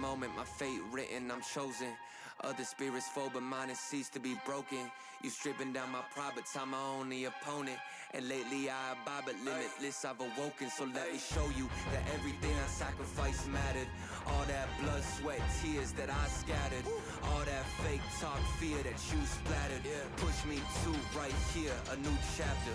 moment, my fate written, I'm chosen. Other spirits fall, but mine has ceased to be broken. You stripping down my pride, but time my only opponent. And lately I abide, but limitless I've awoken. So let me show you that everything I sacrificed mattered. All that blood, sweat, tears that I scattered. All that fake talk, fear that you splattered. Push me to right here, a new chapter.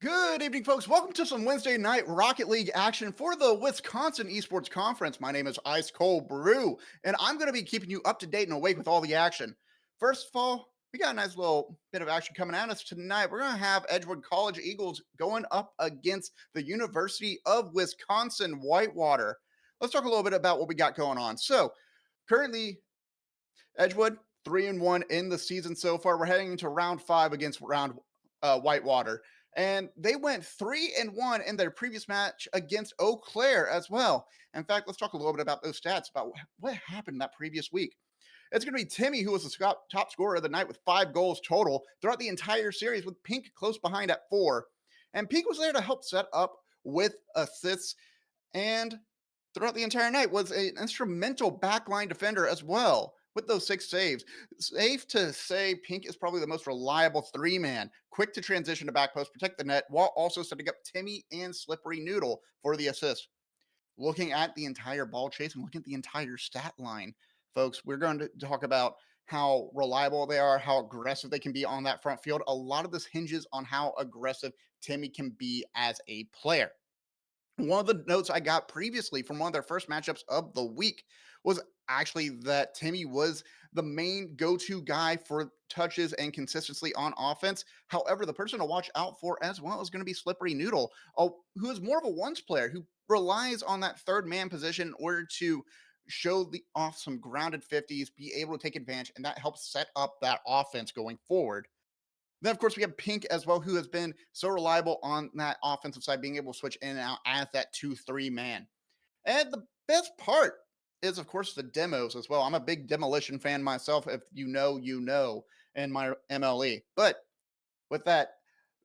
Good evening, folks. Welcome to some Wednesday night Rocket League action for the Wisconsin Esports Conference. My name is Ice Cold Brew, and I'm going to be keeping you up to date and awake with all the action. First of all, we got a nice little bit of action coming at us tonight. We're going to have Edgewood College Eagles going up against the University of Wisconsin Whitewater. Let's talk a little bit about what we got going on. So, currently, Edgewood 3-1 in the season so far. We're heading into round 5 against Whitewater. And they went 3-1 in their previous match against Eau Claire as well. In fact, let's talk a little bit about those stats, about what happened that previous week. It's going to be Timmy, who was the top scorer of the night with 5 goals total throughout the entire series, with Pink close behind at 4. And Pink was there to help set up with assists, and throughout the entire night was an instrumental backline defender as well, with those 6 saves. Safe to say Pink is probably the most reliable 3-man, quick to transition to back post, protect the net, while also setting up Timmy and Slippery Noodle for the assist. Looking at the entire ball chase and looking at the entire stat line, folks, we're going to talk about how reliable they are, how aggressive they can be on that front field. A lot of this hinges on how aggressive Timmy can be as a player. One of the notes I got previously from one of their first matchups of the week was actually that Timmy was the main go-to guy for touches and consistency on offense. However, the person to watch out for as well is going to be Slippery Noodle, who is more of a ones player who relies on that third man position in order to show the off some grounded 50s, be able to take advantage, and that helps set up that offense going forward. Then, of course, we have Pink as well, who has been so reliable on that offensive side, being able to switch in and out as that 2-3 man. And the best part is, of course, the demos as well. I'm a big demolition fan myself. If you know, you know, in my MLE. But with that,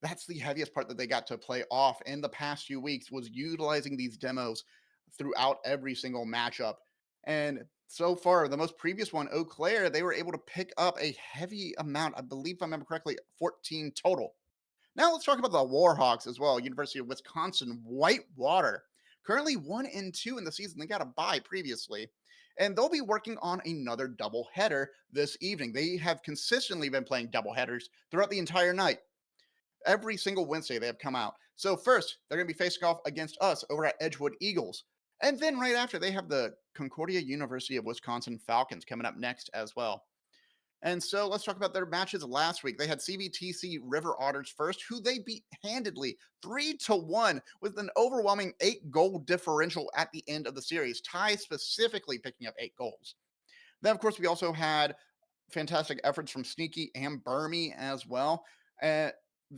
that's the heaviest part that they got to play off in the past few weeks was utilizing these demos throughout every single matchup. And so far, the most previous one, Eau Claire, they were able to pick up a heavy amount. I believe, if I remember correctly, 14 total. Now let's talk about the Warhawks as well. University of Wisconsin, Whitewater. Currently 1-2 in the season. They got a bye previously. And they'll be working on another doubleheader this evening. They have consistently been playing doubleheaders throughout the entire night. Every single Wednesday they have come out. So first, they're going to be facing off against us over at Edgewood Eagles. And then right after, they have the Concordia University of Wisconsin Falcons coming up next as well. And so let's talk about their matches last week. They had CBTC River Otters first, who they beat handedly 3-1 with an overwhelming 8-goal differential at the end of the series. Ty specifically picking up 8 goals. Then, of course, we also had fantastic efforts from Sneaky and Burmy as well.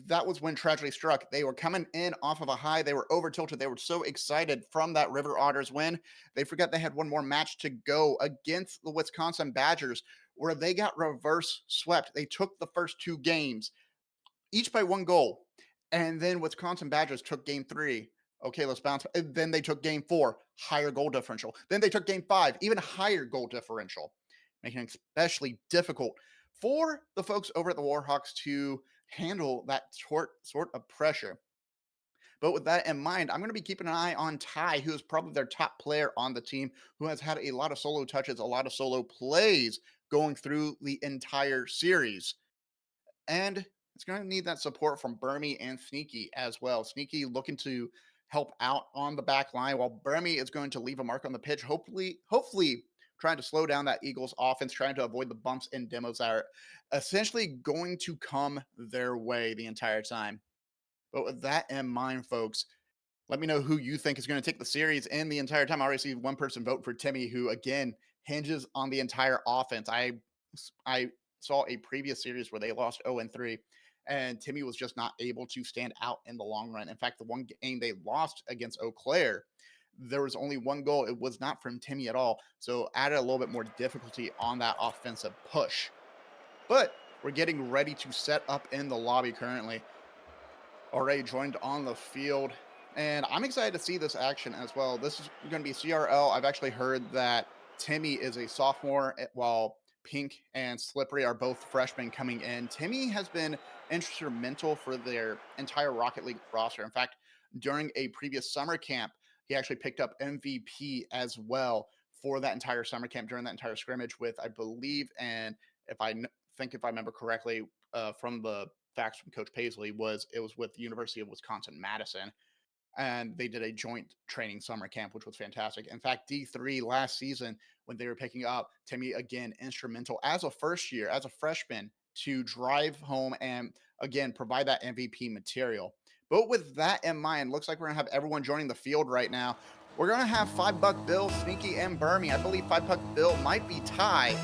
That was when tragedy struck. They were coming in off of a high. They were over tilted. They were so excited from that River Otters win. They forgot they had one more match to go against the Wisconsin Badgers, where they got reverse swept. They took the first 2 games, each by 1 goal. And then Wisconsin Badgers took game 3. Okay, let's bounce. And then they took game 4, higher goal differential. Then they took game 5, even higher goal differential, making it especially difficult for the folks over at the Warhawks to handle that sort of pressure. But with that in mind, I'm going to be keeping an eye on Ty, who is probably their top player on the team, who has had a lot of solo touches, a lot of solo plays going through the entire series. And it's going to need that support from Burmy and Sneaky as well. Sneaky looking to help out on the back line, while Burmy is going to leave a mark on the pitch, hopefully trying to slow down that Eagles offense, trying to avoid the bumps and demos that are essentially going to come their way the entire time. But with that in mind, folks, let me know who you think is going to take the series in the entire time. I already see one person vote for Timmy, who again hinges on the entire offense. I saw a previous series where they lost 0-3, and Timmy was just not able to stand out in the long run. In fact, the one game they lost against Eau Claire, there was only 1 goal. It was not from Timmy at all. So added a little bit more difficulty on that offensive push. But we're getting ready to set up in the lobby currently. Already joined on the field. And I'm excited to see this action as well. This is going to be CRL. I've actually heard that Timmy is a sophomore, while Pink and Slippery are both freshmen coming in. Timmy has been instrumental for their entire Rocket League roster. In fact, during a previous summer camp, he actually picked up MVP as well for that entire summer camp during that entire scrimmage with, I believe, and if I remember correctly from the facts from Coach Paisley, it was with the University of Wisconsin-Madison. And they did a joint training summer camp, which was fantastic. In fact, D3 last season, when they were picking up, Timmy, again, instrumental as a freshman, to drive home and, again, provide that MVP material. But with that in mind, looks like we're going to have everyone joining the field right now. We're going to have 5-Buck Bill, Sneaky, and Burmy. I believe 5-Buck Bill might be Ty.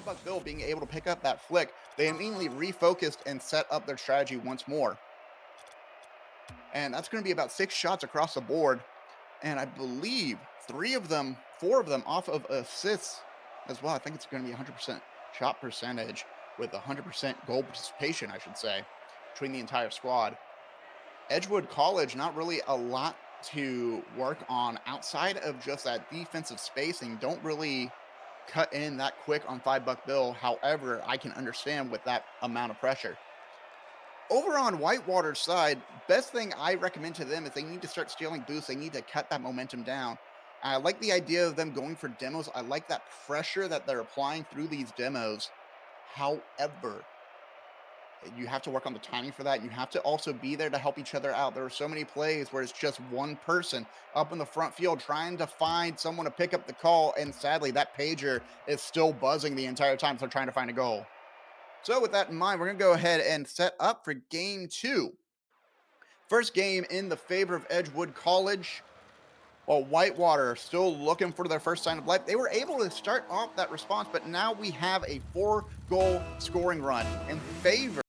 5 Buck Bill being able to pick up that flick, they immediately refocused and set up their strategy once more. And that's going to be about 6 shots across the board. And I believe 4 of them off of assists as well. I think it's going to be 100% shot percentage with 100% goal participation, I should say, between the entire squad. Edgewood College, not really a lot to work on outside of just that defensive spacing. Don't really cut in that quick on 5 Buck Bill. However, I can understand with that amount of pressure. Over on Whitewater's side, best thing I recommend to them is they need to start stealing boosts. They need to cut that momentum down. I like the idea of them going for demos. I like that pressure that they're applying through these demos. However, you have to work on the timing for that. You have to also be there to help each other out. There are so many plays where it's just one person up in the front field trying to find someone to pick up the call. And sadly, that pager is still buzzing the entire time. So they're trying to find a goal. So with that in mind, we're going to go ahead and set up for game 2. First game in the favor of Edgewood College. While Whitewater still looking for their first sign of life, they were able to start off that response, but now we have a 4-goal scoring run in favor.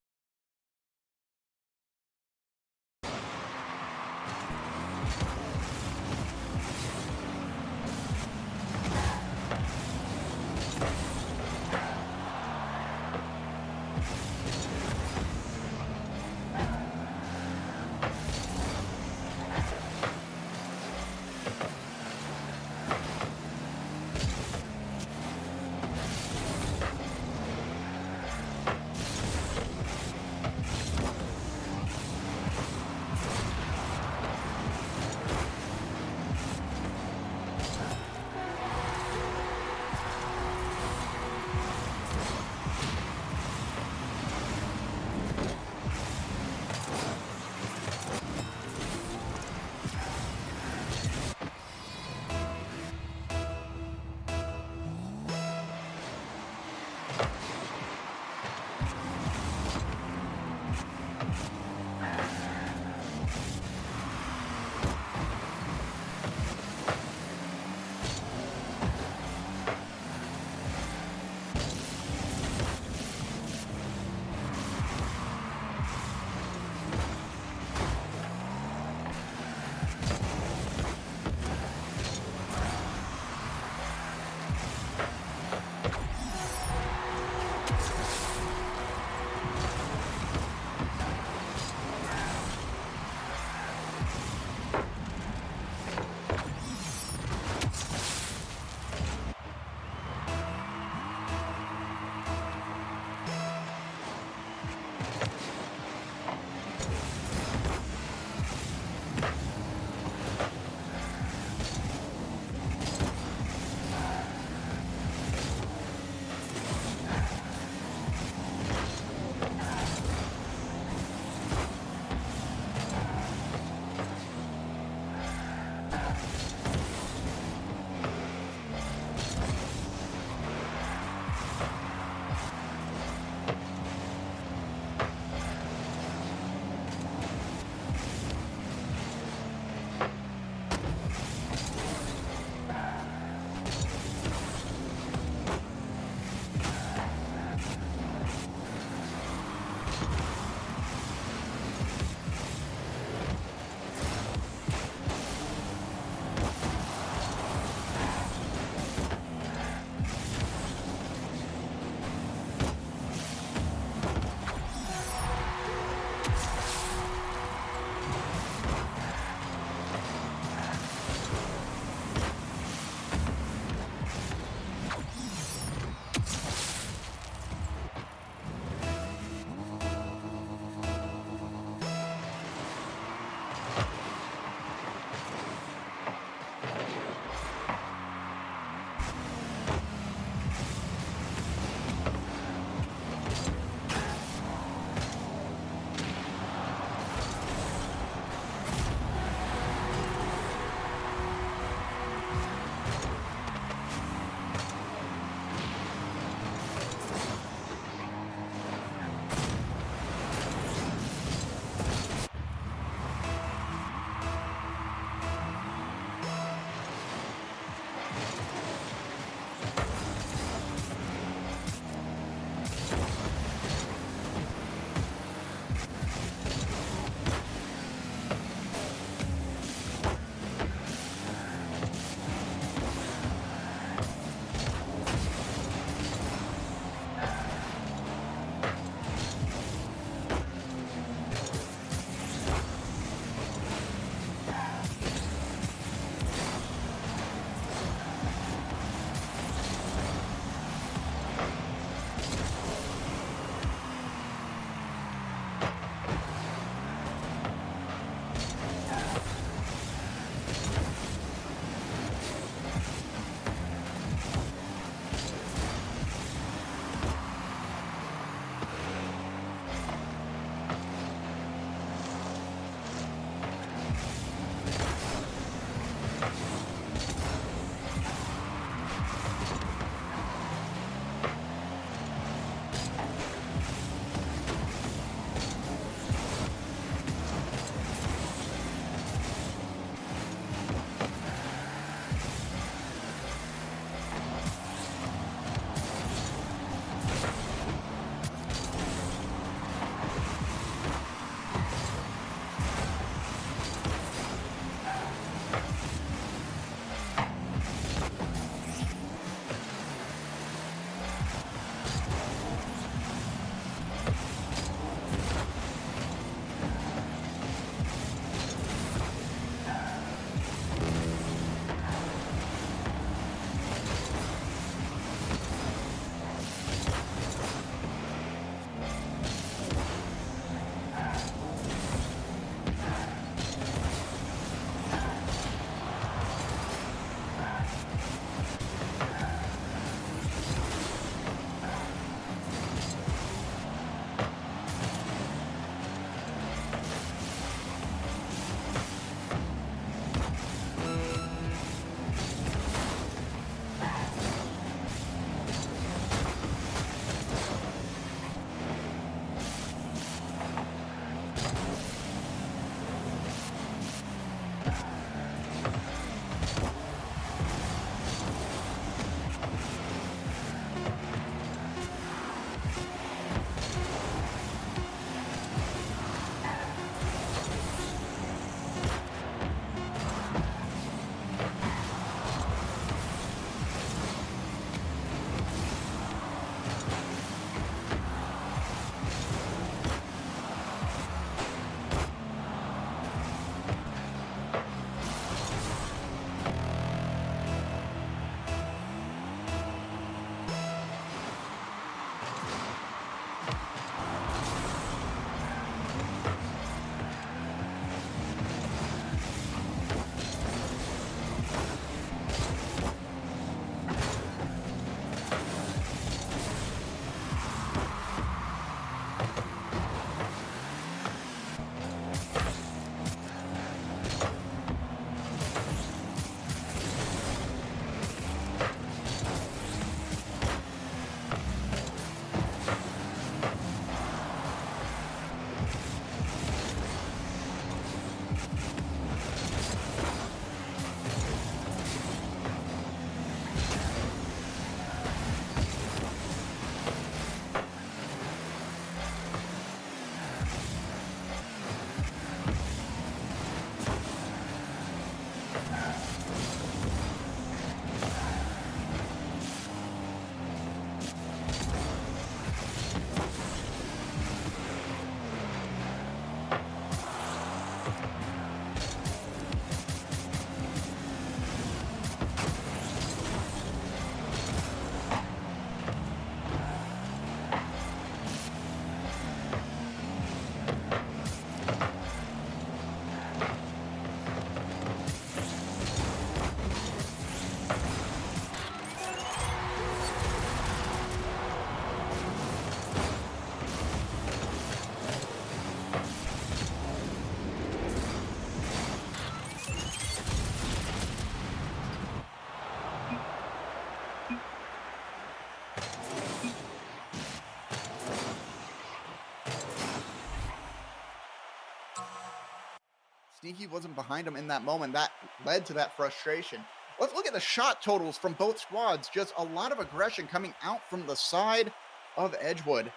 sneaky wasn't behind him in that moment. That led to that frustration. Let's look at the shot totals from both squads. Just a lot of aggression coming out from the side of Edgewood.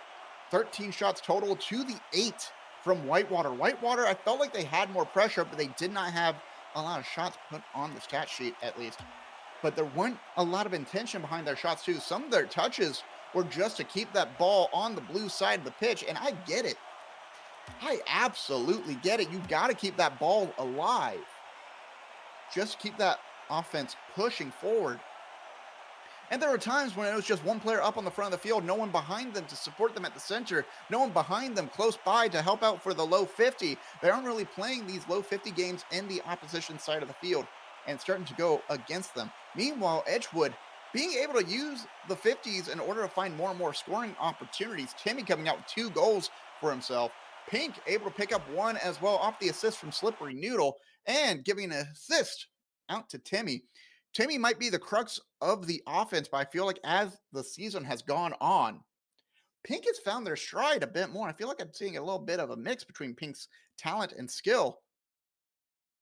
13 shots total to the 8 from Whitewater. Whitewater, I felt like they had more pressure, but they did not have a lot of shots put on the stat sheet, at least. But there weren't a lot of intention behind their shots, too. Some of their touches were just to keep that ball on the blue side of the pitch, and I get it. I absolutely get it. You got to keep that ball alive. Just keep that offense pushing forward. And there were times when it was just one player up on the front of the field, no one behind them to support them at the center, no one behind them close by to help out for the low 50. They aren't really playing these low 50 games in the opposition side of the field and starting to go against them. Meanwhile, Edgewood being able to use the 50s in order to find more and more scoring opportunities. Timmy coming out with 2 goals for himself. Pink able to pick up 1 as well off the assist from Slippery Noodle and giving an assist out to Timmy. Timmy might be the crux of the offense, but I feel like as the season has gone on, Pink has found their stride a bit more. I feel like I'm seeing a little bit of a mix between Pink's talent and skill.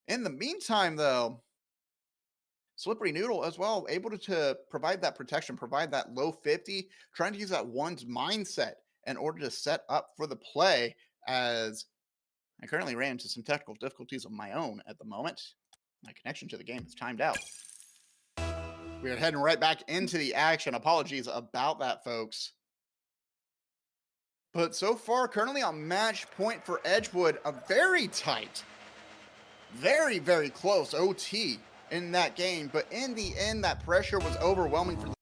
In the meantime, though, Slippery Noodle as well, able to provide that protection, provide that low 50, trying to use that one's mindset in order to set up for the play, as I currently ran into some technical difficulties of my own at the moment. My connection to the game is timed out. We are heading right back into the action. Apologies about that, folks. But so far, currently on match point for Edgewood, a very tight, very, very close OT in that game. But in the end, that pressure was overwhelming for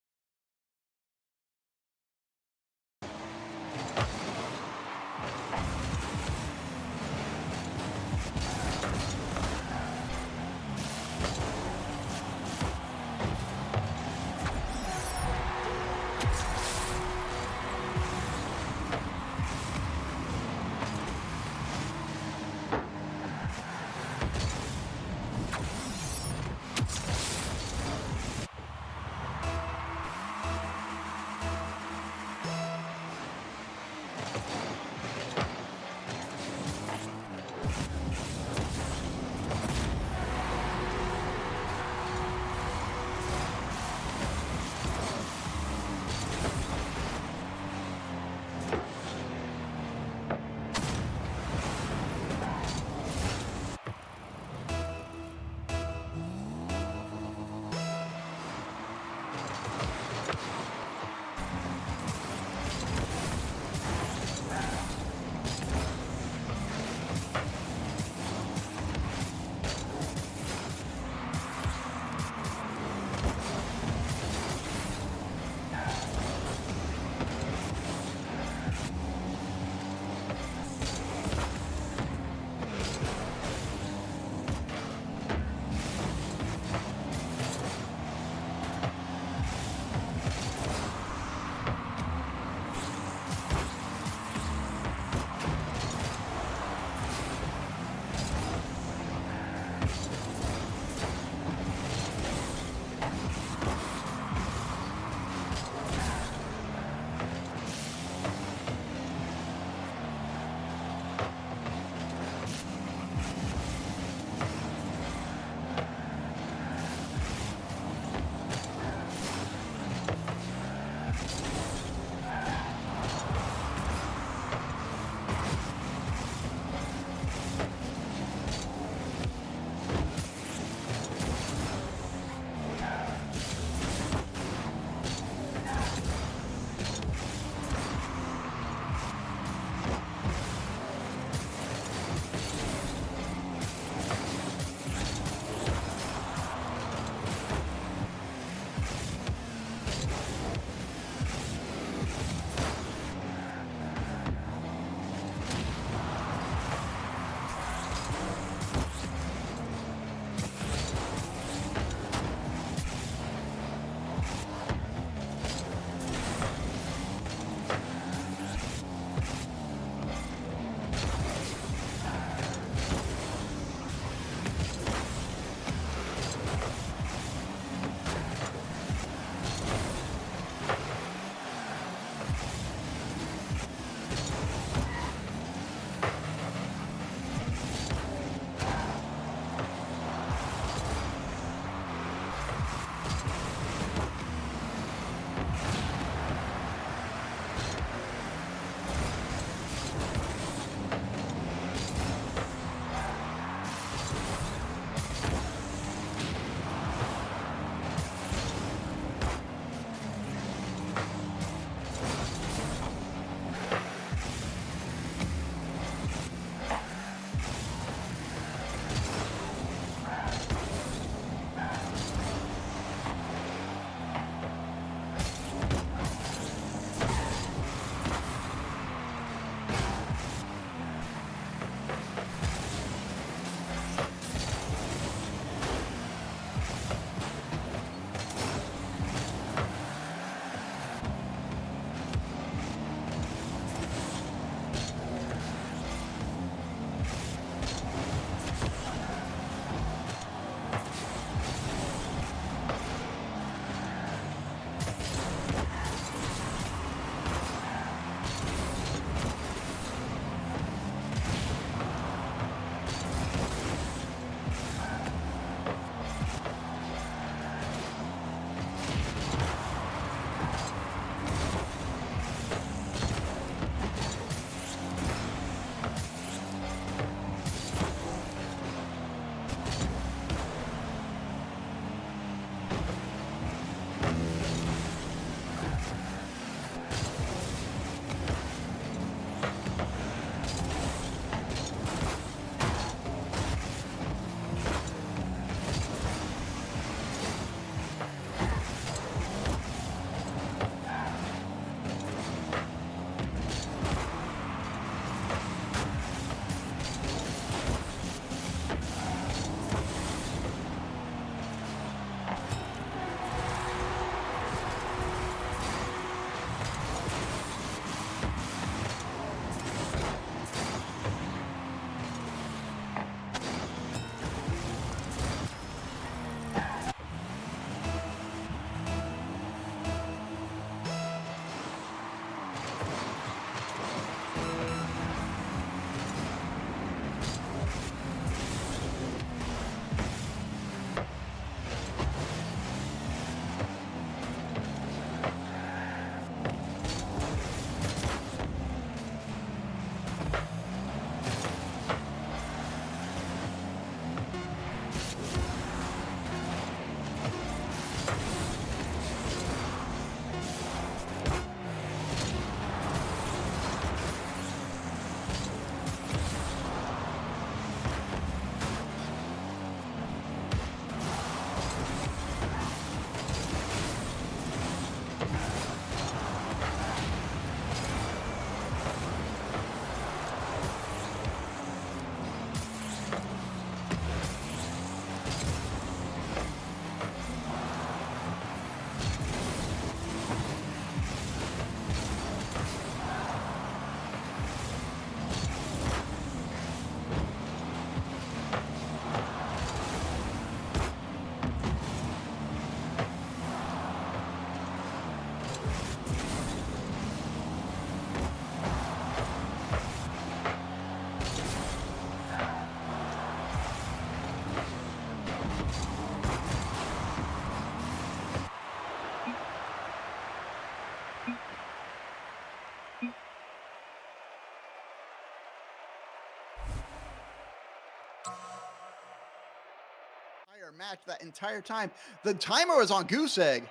match that entire time. The timer was on goose egg,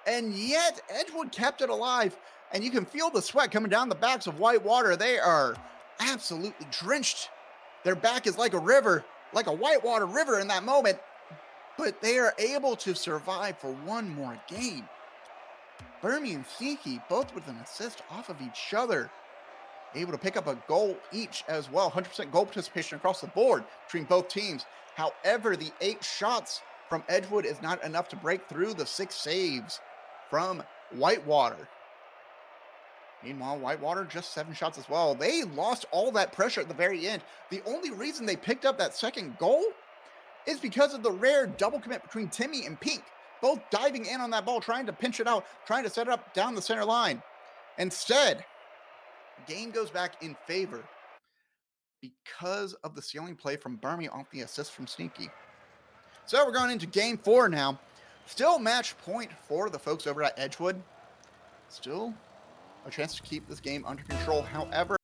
and yet Edgewood kept it alive. And you can feel the sweat coming down the backs of Whitewater. They are absolutely drenched. Their back is like a river, like a Whitewater river in that moment. But they are able to survive for one more game. Burmy and Sneaky, both with an assist off of each other, able to pick up a goal each as well. 100% goal participation across the board between both teams. However, the 8 shots from Edgewood is not enough to break through the 6 saves from Whitewater. Meanwhile, Whitewater just 7 shots as well. They lost all that pressure at the very end. The only reason they picked up that second goal is because of the rare double commit between Timmy and Pink, both diving in on that ball, trying to pinch it out, trying to set it up down the center line. Instead, the game goes back in favor because of the ceiling play from Burmy off the assist from Sneaky. So we're going into game 4 now. Still match point for the folks over at Edgewood. Still a chance to keep this game under control. However,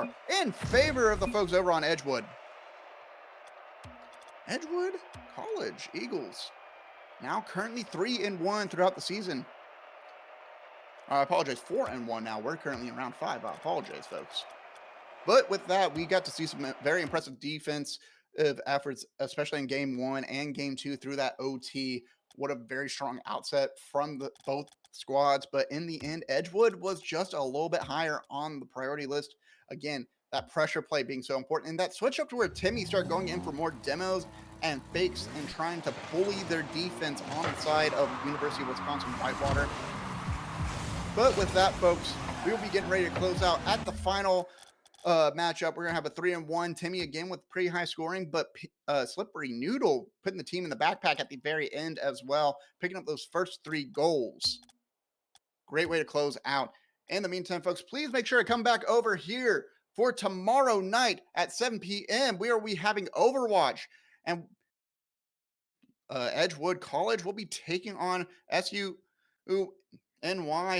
4 in favor of the folks over on Edgewood. Edgewood College Eagles now currently 3-1 throughout the season. I apologize, 4-1 now. We're currently in round 5. I apologize, folks. But with that, we got to see some very impressive defensive efforts, especially in game 1 and game 2 through that OT. What a very strong outset from both squads. But in the end, Edgewood was just a little bit higher on the priority list. Again, that pressure play being so important. And that switch up to where Timmy started going in for more demos and fakes and trying to bully their defense on the side of University of Wisconsin Whitewater. But with that, folks, we will be getting ready to close out at the final matchup. We're going to have a 3-1. Timmy again with pretty high scoring, but Slippery Noodle putting the team in the backpack at the very end as well, picking up those first 3 goals. Great way to close out. In the meantime, folks, please make sure to come back over here for tomorrow night at 7 p.m. We are having Overwatch, and Edgewood College will be taking on SUNY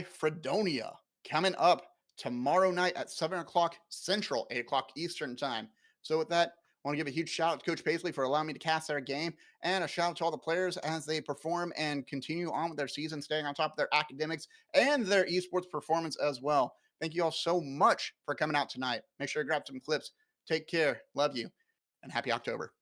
Fredonia coming up tomorrow night at 7 o'clock Central, 8 o'clock Eastern time. So with that, I want to give a huge shout out to Coach Paisley for allowing me to cast their game, and a shout out to all the players as they perform and continue on with their season, staying on top of their academics and their esports performance as well. Thank you all so much for coming out tonight. Make sure to grab some clips. Take care. Love you. And happy October.